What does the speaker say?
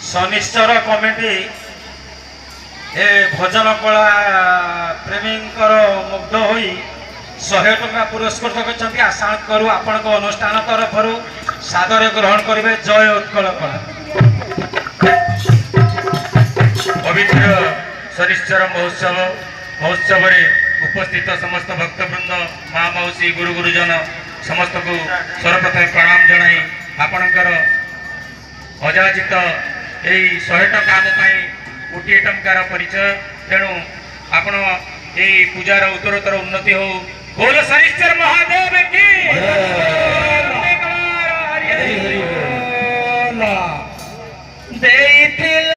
शनिश्चर committee ए भजन कला प्रेमी मुग्ध हो 100 टंका पुरस्कृत कर आशा करू आपण अनुष्ठान तरफ सादर ग्रहण करेंगे। जय उत्कल कला। पवित्र शनिश्चर महोत्सव उपस्थित समस्त भक्तवृंद माँ मौसी गुरु गुरुजन समस्त को सर्वप्रथम प्रणाम जनाई आपणकर अजाचित यही 100 टंका आम गोटे टंकार परिचय तेणु आपण यही पूजार उत्तरोत्तर उन्नति हो। बोल शनिश्चर महादेव की।